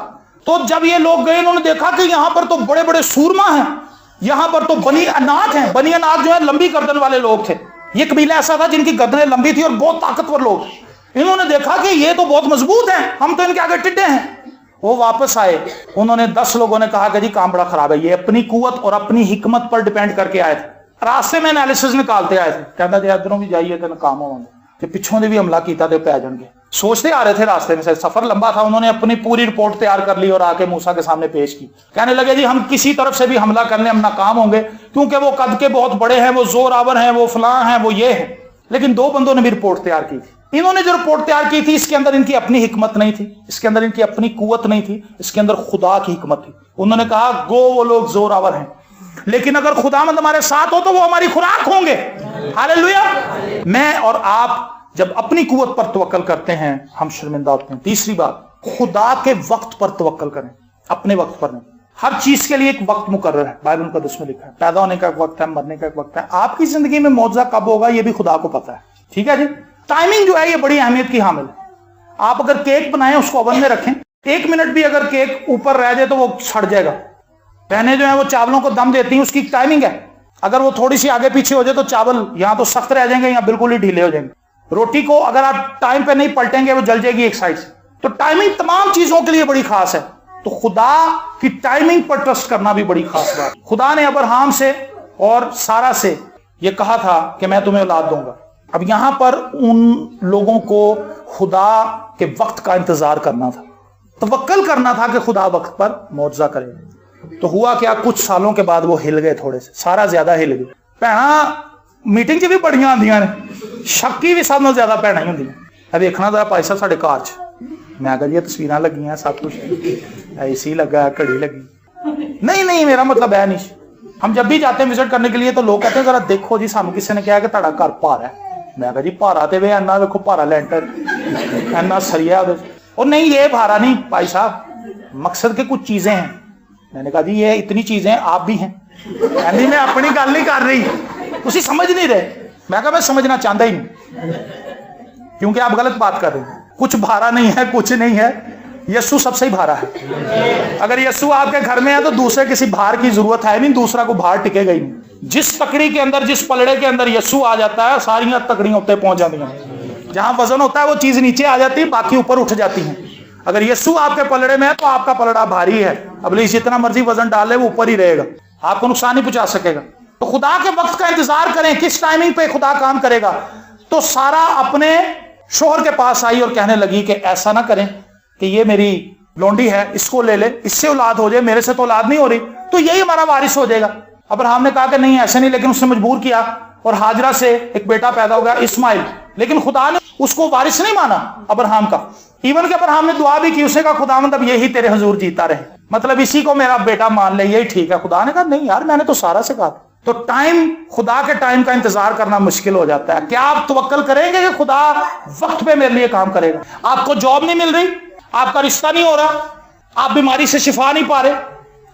तो जब ये लोग गए, इन्होंने देखा कि यहां पर तो बड़े बड़े सूरमा हैं, यहां पर तो बनी अनाक हैं। बनी अनाक जो है लंबी गर्दन वाले लोग थे। ये कबीला ऐसा था जिनकी गर्दनें लंबी थी और बहुत ताकतवर लोग। इन्होंने देखा कि ये तो बहुत मजबूत हैं, हम तो इनके आगे टिड्डे हैं। वो वापस आए। उन्होंने 10 लोगों ने कहा कि जी काम बड़ा खराब है। ये अपनी कुव्वत और अपनी हिकमत पर डिपेंड करके आए थे। रास्ते में एनालिसिस निकालते आए थे, कहता इधरों भी जाइए तो नाकाम होंगे, पिछों ने भी हमला किया तो पै जाएंगे। सोचते आ रहे थे रास्ते में से, सफर लंबा था। उन्होंने अपनी पूरी रिपोर्ट तैयार कर ली और आके मूसा के सामने पेश की। कहने लगे जी हम किसी तरफ से भी हमला करने हम नाकाम होंगे, क्योंकि वो कद के बहुत बड़े हैं, वो जोरावर हैं, वो फलां हैं, वो ये है। लेकिन 2 बंदों ने भी रिपोर्ट तैयार की थी। इन्होंने जो रिपोर्ट तैयार की थी, इसके अंदर इनकी अपनी हिकमत नहीं थी, इसके अंदर इनकी अपनी कुव्वत नहीं थी, इसके अंदर खुदा की हिकमत थी। उन्होंने कहा गो वो लोग जोरावर हैं, लेकिन अगर खुदावंद हमारे साथ हो तो वो हमारी खुराक होंगे। हालेलुया। मैं और आप जब अपनी कुव्वत पर तवक्कल करते हैं हम शर्मिंदा होते हैं। तीसरी बात, खुदा के वक्त पर तवक्कल करें, अपने वक्त पर नहीं। हर चीज के लिए एक वक्त मुकर्रर है, बाइबल मुकद्दस में लिखा है। पैदा होने का एक वक्त है, मरने का एक वक्त है। आपकी जिंदगी में मौजज़ा कब होगा ये भी खुदा को पता है, ठीक है जी। टाइमिंग जो है ये बड़ी अहमियत की हामिल है। आप अगर केक बनाएं उसको ओवन में रखें, 1 मिनट भी अगर केक ऊपर रह जाए तो वो सड़ जाएगा। बहनें जो है वो चावलों को दम देती हैं, उसकी टाइमिंग है। अगर वो थोड़ी सी आगे पीछे हो जाए तो चावल यहाँ तो सख्त रह जाएंगे या बिल्कुल ही ढीले हो जाएंगे। रोटी को अगर आप टाइम पे नहीं पलटेंगे वो जल जाएगी एक साइड से। तो टाइमिंग तमाम चीजों के लिए बड़ी खास है। तो खुदा की टाइमिंग पर ट्रस्ट करना भी बड़ी खास बात। खुदा ने अब्राहम से और सारा से ये कहा था कि मैं तुम्हें औलाद दूंगा। अब यहां पर उन लोगों को खुदा के वक्त का इंतजार करना था, तवक्कल करना था कि खुदा वक्त पर मौजज़ा करेगा। तो हुआ क्या, कुछ सालों के बाद वो हिल गए, थोड़े से, सारा ज्यादा हिल गए। भैणा मीटिंग च भी बड़ियां आंदियां ने, शक्की भी सब नाल ज्यादा भैणा ही होंदियां। देखना जरा भाई साहब साडे घर च, मैं कहा जी तस्वीरां लगियां, सब कुछ AC लगा, घड़ी लगी। नहीं मेरा मतलब है नहीं। हम जब भी जाते हैं विजिट करने के लिए तो लोग कहते हैं जरा देखो जी, सानू किसी ने कहा कि तुहाडा घर भारा है। मैं कहा जी भारा ते वे इन्ना देखो, भारा लैंटर इन्ना सरिया, और नहीं ये भारा नहीं भाई साहब, मकसद के कुछ चीजें हैं। मैंने कहा जी ये इतनी चीजें आप भी हैं। कहती मैं अपनी गल नहीं कर रही, उसी समझ नहीं रहे। मैं कहा मैं समझना चाहता ही नहीं, क्योंकि आप गलत बात कर रहे हैं। कुछ भारा नहीं है, कुछ नहीं है, यीशु सबसे ही भारा है। अगर यीशु आपके घर में है तो दूसरे किसी भार की जरूरत है नहीं, दूसरा को भार टिकेगा ही नहीं। जिस तकड़ी के अंदर, जिस पलड़े के अंदर यीशु आ जाता है, सारी तकड़ियां उत्ते पहुंच जाती हैं। जहां वजन होता है वो चीज नीचे आ जाती है, बाकी ऊपर उठ जाती हैं। अगर यीशु आपके पलड़े में है तो आपका पलड़ा भारी है। अबलीस जितना मर्जी वजन डाले वो ऊपर ही रहेगा, आपको नुकसान नहीं पहुंचा सकेगा। तो खुदा के वक्त का इंतजार करें, किस टाइमिंग पे खुदा काम करेगा। तो सारा अपने शोहर के पास आई और कहने लगी कि ऐसा ना करें कि ये मेरी लोंडी है, इसको ले ले, इससे औलाद हो जाए, मेरे से तो औलाद नहीं हो रही, तो यही हमारा वारिस हो जाएगा। अब्राहम ने कहा कि नहीं ऐसे नहीं, लेकिन उसने मजबूर किया और हाजरा से एक बेटा पैदा हो गया, इस्माइल। लेकिन खुदा ने उसको वारिस नहीं माना अब्राहम का। इवन के अब्राहम ने दुआ भी की, उसने कहा खुदावंद अब यही तेरे हुजूर जीता रहे, मतलब इसी को मेरा बेटा मान ले, यही ठीक है। खुदा ने कहा नहीं यार, मैंने तो सारा से कहा। तो टाइम, खुदा के टाइम का इंतजार करना मुश्किल हो जाता है। क्या आप तवक्कल करेंगे कि खुदा वक्त पे मेरे लिए काम करेगा? आपको जॉब नहीं मिल रही, आपका रिश्ता नहीं हो रहा, आप बीमारी से शिफा नहीं पा रहे,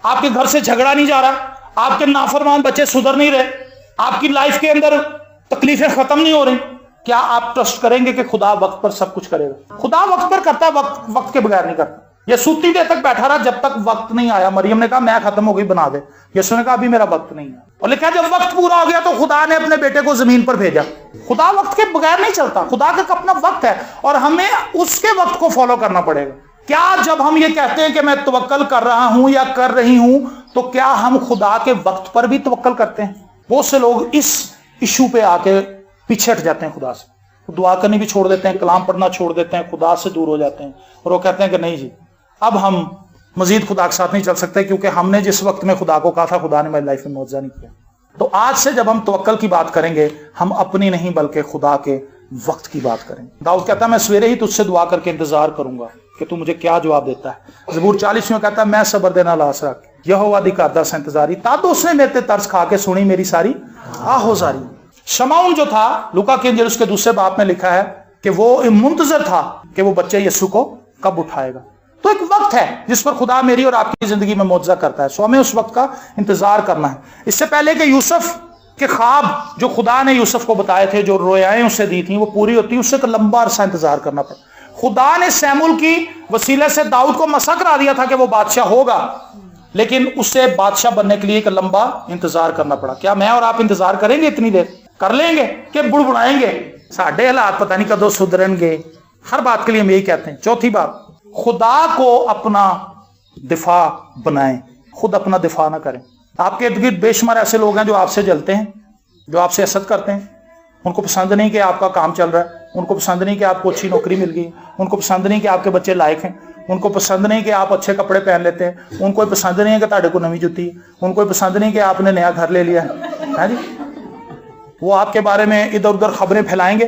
आपके घर से झगड़ा नहीं जा रहा, आपके नाफरमान बच्चे सुधर नहीं रहे, आपकी लाइफ के अंदर तकलीफें खत्म नहीं हो रही, क्या आप ट्रस्ट करेंगे कि खुदा वक्त पर सब कुछ करेगा? खुदा वक्त पर करता है, वक्त के बगैर नहीं करता। ये सूती देर तक बैठा रहा जब तक वक्त नहीं आया। मरियम ने कहा मैं खत्म हो गई, बना दे। यीशु ने कहा अभी मेरा वक्त नहीं है। और लिखा जब वक्त पूरा हो गया तो खुदा ने अपने बेटे को जमीन पर भेजा। खुदा वक्त के बगैर नहीं चलता, खुदा का अपना वक्त है और हमें उसके वक्त को फॉलो करना पड़ेगा। क्या जब हम ये कहते हैं कि मैं तवक्कल कर रहा हूं या कर रही हूं, तो क्या हम खुदा के वक्त पर भी तवक्कल करते हैं? बहुत से लोग इस इशू पे आके पीछे हट जाते हैं खुदा से, दुआ करनी भी छोड़ देते हैं, कलाम पढ़ना छोड़ देते हैं, खुदा से दूर हो जाते हैं और वो कहते हैं कि नहीं जी अब हम मजीद खुदा के साथ नहीं चल सकते, क्योंकि हमने जिस वक्त में खुदा को कहा था खुदा ने मेरी लाइफ में मौजज़ा नहीं किया। तो आज से जब हम तवक्कल की बात करेंगे, हम अपनी नहीं बल्कि खुदा के वक्त की बात करेंगे। दाऊद कहता है मैं सवेरे ही तुझसे दुआ करके इंतजार करूंगा कि तू मुझे क्या जवाब देता है। ज़बूर 40 में कहता है मैं सबर देना लास रख, यहोवा दी करदा सा इंतजारी, तद उसने मेरे ते तरस खा के सुनी मेरी सारी आहोजारी। शमाउन जो था, लूका के इंजील उसके दूसरे बाप में लिखा है कि वो मुंतजर था कि वो बच्चे यीशु को कब उठाएगा। तो एक वक्त है जिस पर खुदा मेरी और आपकी जिंदगी में मौजज़ा करता है, सो हमें उस वक्त का इंतजार करना है। इससे पहले कि यूसुफ के ख्वाब जो खुदा ने यूसुफ को बताए थे, जो रोयाएं उसे दी थी, वो पूरी होती, उससे एक लंबा अरसा इंतजार करना पड़ा। खुदा ने सैमुल की वसीले से दाऊद को मसा करा दिया था कि वो बादशाह होगा, लेकिन उससे बादशाह बनने के लिए एक लंबा इंतजार करना पड़ा। क्या मैं और आप इंतजार करेंगे? इतनी देर कर लेंगे कि बुड़बुड़ाएंगे? साढ़े हालात पता नहीं कदों सुधरेंगे। हर बात के लिए हम यही कहते हैं। चौथी बात, खुदा को अपना दिफा बनाएं, खुद अपना दिफा ना करें। आपके इर्द गिर्द बेशुमार ऐसे लोग हैं जो आपसे जलते हैं, जो आपसे हसद करते हैं। उनको पसंद नहीं कि आपका काम चल रहा है, उनको पसंद नहीं कि आपको अच्छी नौकरी मिल गई, उनको पसंद नहीं कि आपके बच्चे लायक हैं, उनको पसंद नहीं कि आप अच्छे कपड़े पहन लेते हैं, उनको पसंद नहीं है कि ताड़े को नवी जुती, उनको पसंद नहीं कि आपने नया घर ले लिया है जी। वो आपके बारे में इधर उधर खबरें फैलाएंगे,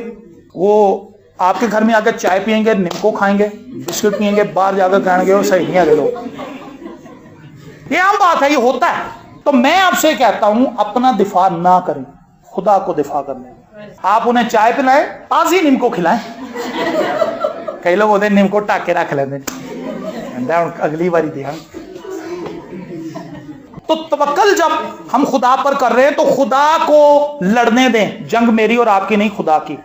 वो आपके घर में आकर चाय पियेंगे, निम्को खाएंगे, बिस्कुट पियेंगे, बाहर जाकर कहेंगे वो सही नहीं है लोग। ये आम बात है, ये होता है। तो मैं आपसे कहता हूं अपना दिफा ना करें, खुदा को दिफा करने। आप उन्हें चाय पिलाएं, ताजी निम्को खिलाएं। कई लोग होते निम्को टाके रख लेते, अगली बारी ध्यान। तो तवक्कल जब हम खुदा पर कर रहे हैं तो खुदा को लड़ने दें, जंग मेरी और आपकी नहीं, खुदा की।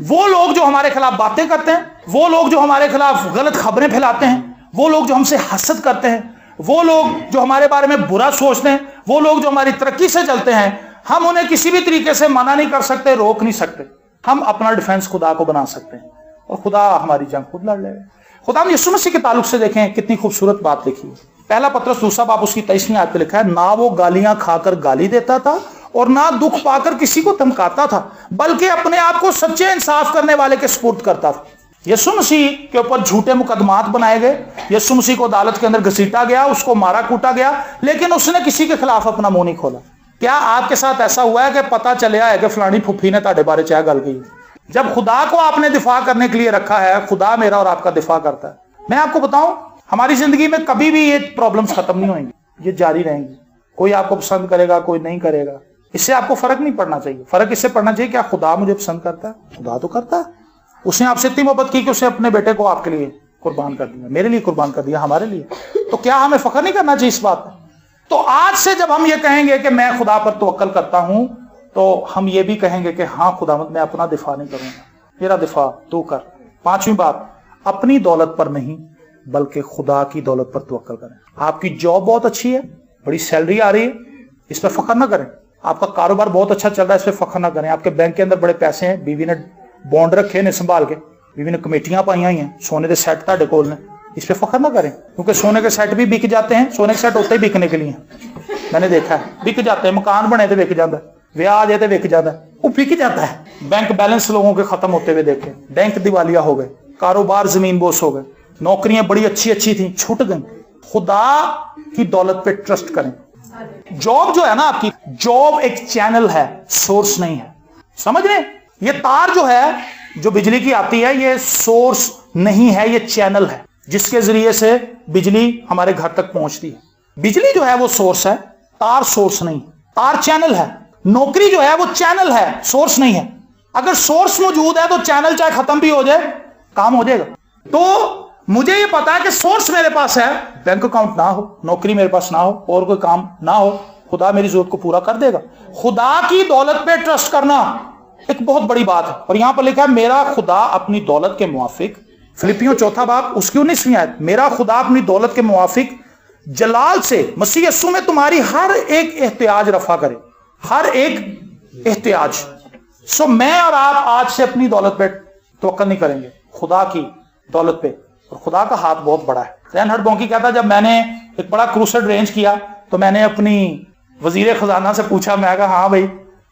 वो लोग जो हमारे खिलाफ बातें करते हैं, वो लोग जो हमारे खिलाफ गलत खबरें फैलाते हैं, वो लोग जो हमसे हसद करते हैं, वो लोग जो हमारे बारे में बुरा सोचते हैं, वो लोग जो हमारी तरक्की से चलते हैं, हम उन्हें किसी भी तरीके से मना नहीं कर सकते, रोक नहीं सकते। हम अपना डिफेंस खुदा को बना सकते हैं और खुदा हमारी जंग खुद लड़ लेगा। खुदा ने यीशु मसीह के ताल्लुक से देखें कितनी खूबसूरत बात लिखी है। पहला पत्रस 2 बाब उसकी 23वीं आयत पे लिखा है, ना वो गालियां खाकर गाली देता था और ना दुख पाकर किसी को धमकाता था, बल्कि अपने आप को सच्चे इंसाफ करने वाले के सुपुर्द करता था। यीशु मसीह के ऊपर झूठे मुकदमात बनाए गए, यीशु मसीह को अदालत के अंदर घसीटा गया, उसको मारा कूटा गया, लेकिन उसने किसी के खिलाफ अपना मुंह नहीं खोला। क्या आपके साथ ऐसा हुआ है कि पता चलिया है कि फलानी फुफी ने ताड़े बारे चाहे गल गई? जब खुदा को आपने दिफा करने के लिए रखा है, खुदा मेरा और आपका दिफा करता है। मैं आपको बताऊं, हमारी जिंदगी में कभी भी ये प्रॉब्लम्स खत्म नहीं होंगी, ये जारी रहेंगी। कोई आपको पसंद करेगा, कोई नहीं करेगा, इससे आपको फर्क नहीं पड़ना चाहिए। फर्क इससे पड़ना चाहिए क्या खुदा मुझे पसंद करता है? खुदा तो करता है। उसने आपसे इतनी मोहब्बत की कि उसने अपने बेटे को आपके लिए कुर्बान कर दिया, मेरे लिए कुर्बान कर दिया, हमारे लिए। तो क्या हमें फख्र नहीं करना चाहिए इस बात पर? तो आज से जब हम ये कहेंगे कि मैं खुदा पर तवक्कल करता हूं, तो हम ये भी कहेंगे कि हाँ खुदावंद, मैं अपना दिफा नहीं करूंगा, मेरा दिफा तू कर। 5वीं बात, अपनी दौलत पर नहीं बल्कि खुदा की दौलत पर तवक्कल करें। आपकी जॉब बहुत अच्छी है, बड़ी सैलरी आ रही है, इस पर फख्र ना करें। आपका कारोबार बहुत अच्छा चल रहा है, इस पर फख्र ना करें। आपके बैंक के अंदर बड़े पैसे हैं, बीवी ने बॉन्ड रखे ने संभाल के, बीवी ने कमेटियां पाई हुई हैं, सोने के सेट ਤੁਹਾਡੇ ਕੋਲ ने, इस पे फख्र ना करें, क्योंकि सोने के सेट भी बिक जाते हैं। सोने के सेट होते ही बिकने के लिए, मैंने देखा है, बिक जाते हैं। मकान बने तो बिक जाता है, ब्याह आ जाए तो बिक जाता है, वो बिक जाता है। बैंक बैलेंस लोगों के खत्म होते हुए देखे, बैंक दिवालिया हो गए, कारोबार जमीन बोस हो गए, नौकरियां बड़ी अच्छी अच्छी थी, छूट गई। खुदा की दौलत पे ट्रस्ट करें। जॉब जो है ना आपकी, जॉब एक चैनल है, सोर्स नहीं है, समझ रहे? ये तार जो है, जो बिजली की आती है, ये सोर्स नहीं है, ये चैनल है जिसके जरिए से बिजली हमारे घर तक पहुंचती है। बिजली जो है वो सोर्स है, तार सोर्स नहीं, तार चैनल है। नौकरी जो है वो चैनल है, सोर्स नहीं है। अगर सोर्स मौजूद है तो चैनल चाहे खत्म भी हो जाए, काम हो जाएगा। तो मुझे ये पता है कि सोर्स मेरे पास है, बैंक अकाउंट ना हो, नौकरी मेरे पास ना हो, और कोई काम ना हो, खुदा मेरी जरूरत को पूरा कर देगा। खुदा की दौलत पे ट्रस्ट करना एक बहुत बड़ी बात है। और यहां पर लिखा है, मेरा खुदा अपनी दौलत के मुआफिक, फिलिपियों 4 बाब उसकी 19वीं आयत, मेरा खुदा अपनी दौलत के मुआफिक जलाल से मसीह यीशु में तुम्हारी हर एक एहतियाज रफा करे, हर एक एहतियाज। सो मैं और आप आज से अपनी दौलत पे तवक्कल नहीं करेंगे, खुदा की दौलत पे। और खुदा का हाथ बहुत बड़ा है। रेनहार्ड बॉन्की कहता, जब मैंने एक बड़ा क्रूसेड रेंज किया तो मैंने अपनी वजीर खजाना से पूछा, मैं कहा हाँ भाई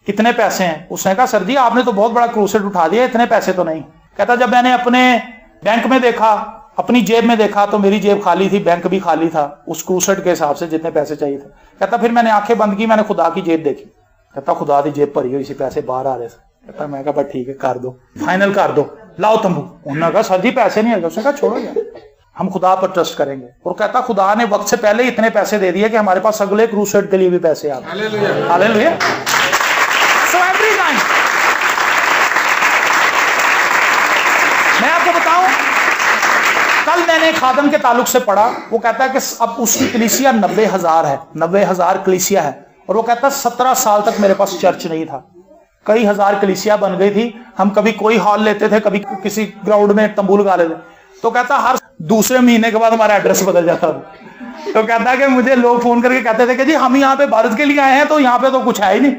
कितने पैसे हैं? उसने कहा सर जी आपने तो बहुत बड़ा क्रूसेड उठा दिया, इतने पैसे तो नहीं। कहता जब मैंने अपने बैंक में देखा, अपनी जेब में देखा, तो मेरी जेब खाली थी, बैंक भी खाली था उस क्रूसेड के हिसाब से जितने पैसे चाहिए थे। कहता फिर मैंने आंखें बंद की, मैंने खुदा की जेब देखी। कहता खुदा की जेब भरी हुई सी, पैसे बाहर आ रहे थे। कहता मैं कहा ठीक है कर दो, फाइनल कर दो, लाओ तंबू। उन्होंने कहा सर जी पैसे नहीं है। उसने कहा छोड़ो यार, हम खुदा पर ट्रस्ट करेंगे। और कहता खुदा ने वक्त से पहले इतने पैसे दे दिए कि हमारे पास अगले क्रूसेड के लिए भी पैसे आ गए। हालेलुया। सो एवरी टाइम मैं आपको बताऊं, कल मैंने खादम के ताल्लुक से पढ़ा, वो कहता है कि अब उसकी कलीसिया 90,000 है, 90,000 कलीसिया है। और वो कहता है 17 साल तक मेरे पास चर्च नहीं था, कई हजार कलीसिया बन गई थी, हम कभी कोई हॉल लेते थे, कभी किसी ग्राउंड में तंबू लगा लेते। तो कहता हर दूसरे महीने के बाद हमारा एड्रेस बदल जाता था। तो कहता कि मुझे लोग फोन करके कहते थे कि जी हम यहाँ पे भारत के लिए आए हैं, तो यहाँ पे तो कुछ है ही नहीं।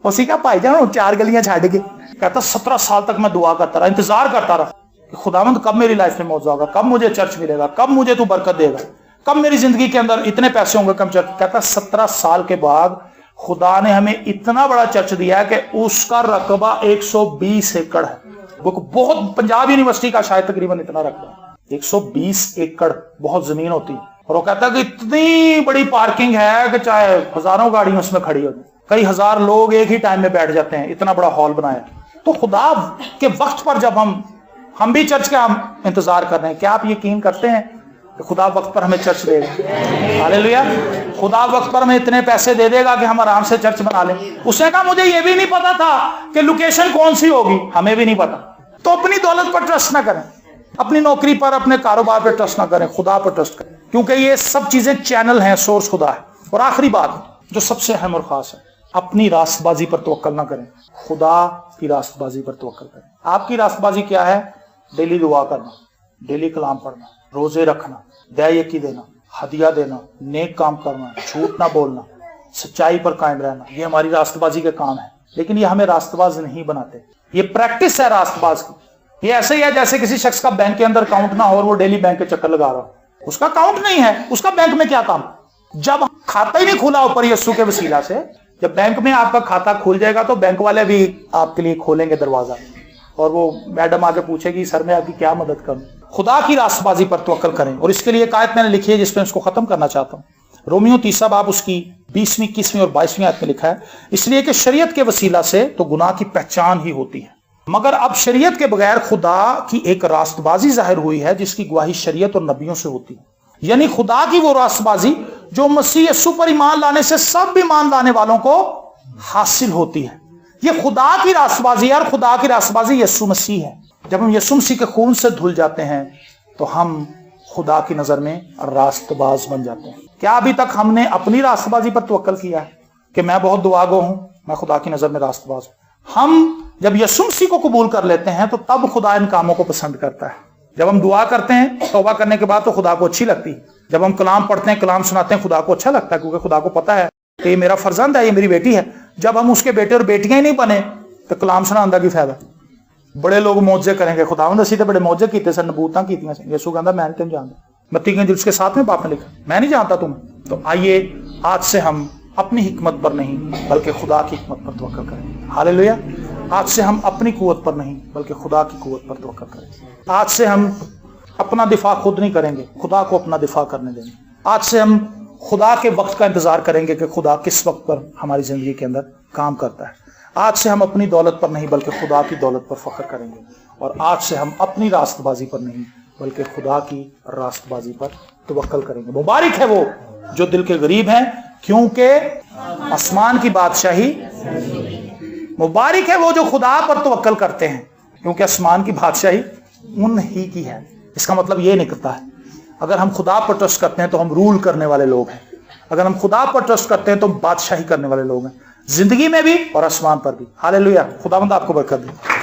उसी का भाई जान 4 गलियां छाड़ के। कहता 17 साल तक मैं दुआ करता रहा, इंतजार करता रहा कि खुदावंद कब मेरी लाइफ में मौजूद होगा, कब मुझे चर्च मिलेगा, कब मुझे तू बरकत देगा, कब मेरी जिंदगी के अंदर इतने पैसे होंगे कम चर्च। कहता 17 साल के बाद खुदा ने हमें इतना बड़ा चर्च दिया है कि उसका रकबा 120 एकड़ है। वो बहुत, पंजाब यूनिवर्सिटी का शायद तकरीबन इतना रकबा, 120 एकड़ बहुत जमीन होती है। और वो कहता है कि इतनी बड़ी पार्किंग है कि चाहे हजारों गाड़ियां उसमें खड़ी होती, कई हजार लोग एक ही टाइम में बैठ जाते हैं, इतना बड़ा हॉल बनाया। तो खुदा के वक्त पर जब हम भी चर्च का हम इंतजार कर रहे हैं, क्या आप यकीन करते हैं कि खुदा वक्त पर हमें चर्च देगा? हालेलुया। खुदा वक्त पर हमें इतने पैसे दे देगा कि हम आराम से चर्च बना लें। उसने कहा मुझे ये भी नहीं पता था कि लोकेशन कौन सी होगी, हमें भी नहीं पता। तो अपनी दौलत पर ट्रस्ट ना करें, अपनी नौकरी पर, अपने कारोबार पर ट्रस्ट ना करें, खुदा पर ट्रस्ट करें, क्योंकि ये सब चीजें चैनल हैं, सोर्स खुदा है। और आखिरी बात जो सबसे अहम और खास है, अपनी रास्तबाजी पर तवक्कल ना करें, खुदा की रास्तबाजी पर तवक्कल करें। आपकी रास्तबाजी क्या है? डेली दुआ करना, डेली कलाम पढ़ना, रोजे रखना, दया देना, हदिया देना, नेक काम करना, झूठ ना बोलना, सच्चाई पर कायम रहना, ये हमारी रास्तबाजी के काम है। लेकिन ये हमें रास्तबाज नहीं बनाते, ये प्रैक्टिस है रास्तबाज की। ये ऐसे ही है जैसे किसी शख्स का बैंक के अंदर अकाउंट ना हो और वो डेली बैंक के चक्कर लगा रहा हो, उसका अकाउंट नहीं है, उसका बैंक में क्या काम? जब खाता ही नहीं खुला ऊपर यीशु के वसीला से, जब बैंक में आपका खाता खुल जाएगा तो बैंक वाले भी आपके लिए खोलेंगे दरवाजा, और वो मैडम आके पूछेगी सर मैं आपकी क्या मदद करूं। खुदा की रास्तबाजी पर तवक्कल करें। और इसके लिए एक आयत मैंने लिखी है जिसमें इसको खत्म करना चाहता हूं। रोमियो 3 बाब उसकी 20वीं, 21वीं और 22वीं आयत में लिखा है, इसलिए कि शरीयत के वसीला से तो गुनाह की पहचान ही होती है, मगर अब शरीयत के बगैर खुदा की एक रास्तबाजी जाहिर हुई है जिसकी गवाही शरीयत और नबियों से होती है, यानी खुदा की वो रास्तबाजी जो मसीह यीशु पर ईमान लाने से सब ईमान लाने वालों को हासिल होती है। ये खुदा की रास्तबाजी है और खुदा की रास्तबाजी यीशु मसीह है। जब हम यीशु मसीह के खून से धुल जाते हैं तो हम खुदा की नजर में रास्तबाज बन जाते हैं। क्या अभी तक हमने अपनी रास्तबाजी पर तवक्कल किया है कि मैं बहुत दुआगो हूं, मैं खुदा की नजर में रास्तबाज हूं? हम जब यीशु मसीह को कबूल कर लेते हैं तो तब खुदा इन कामों को पसंद करता है। जब हम दुआ करते हैं तौबा करने के बाद तो खुदा को अच्छी लगती है। जब हम कलाम पढ़ते हैं, कलाम सुनाते हैं, खुदा को अच्छा लगता है, क्योंकि खुदा को पता है कि ये मेरा फर्जंद है, ये मेरी बेटी है। जब हम उसके बेटे और बेटियां ही नहीं बने तो कलाम सुनाने की फायदा। बड़े लोग मौजे करेंगे, खुदावंद असीं ते बड़े मौजे कीते सन, नबूतां कीतियां सन। यीशु कहता मैं नहीं तेन जानता। मत्ती के इंजील के 7वें बाब में लिखा मैं नहीं जानता तुम। तो आइए आज से हम अपनी हिकमत पर नहीं बल्कि खुदा की हिकमत पर तवक्कल करें। हालेलुया। आज से हम अपनी कुव्वत पर नहीं बल्कि खुदा की कुव्वत पर तवक्कल करें। आज से हम अपना दिफा खुद नहीं करेंगे, खुदा को अपना दिफा करने देंगे। आज से हम खुदा के वक्त का इंतजार करेंगे कि खुदा किस वक्त पर हमारी जिंदगी के अंदर काम करता है। आज से हम अपनी दौलत पर नहीं बल्कि खुदा की दौलत पर फख्र करेंगे। और आज से हम अपनी रास्तबाजी पर नहीं बल्कि खुदा की रास्तबाजी पर तवक्कल करेंगे। मुबारक है वो जो दिल के गरीब हैं, क्योंकि आसमान की बादशाही। मुबारक है वो जो खुदा पर तवक्कल करते हैं, क्योंकि आसमान की बादशाही उन ही की है। इसका मतलब ये निकलता है अगर हम खुदा पर ट्रस्ट करते हैं तो हम रूल करने वाले लोग हैं। अगर हम खुदा पर ट्रस्ट करते हैं तो बादशाही करने वाले लोग हैं, जिंदगी में भी और आसमान पर भी। हालेलुया। खुदावंद आपको बरकत दे।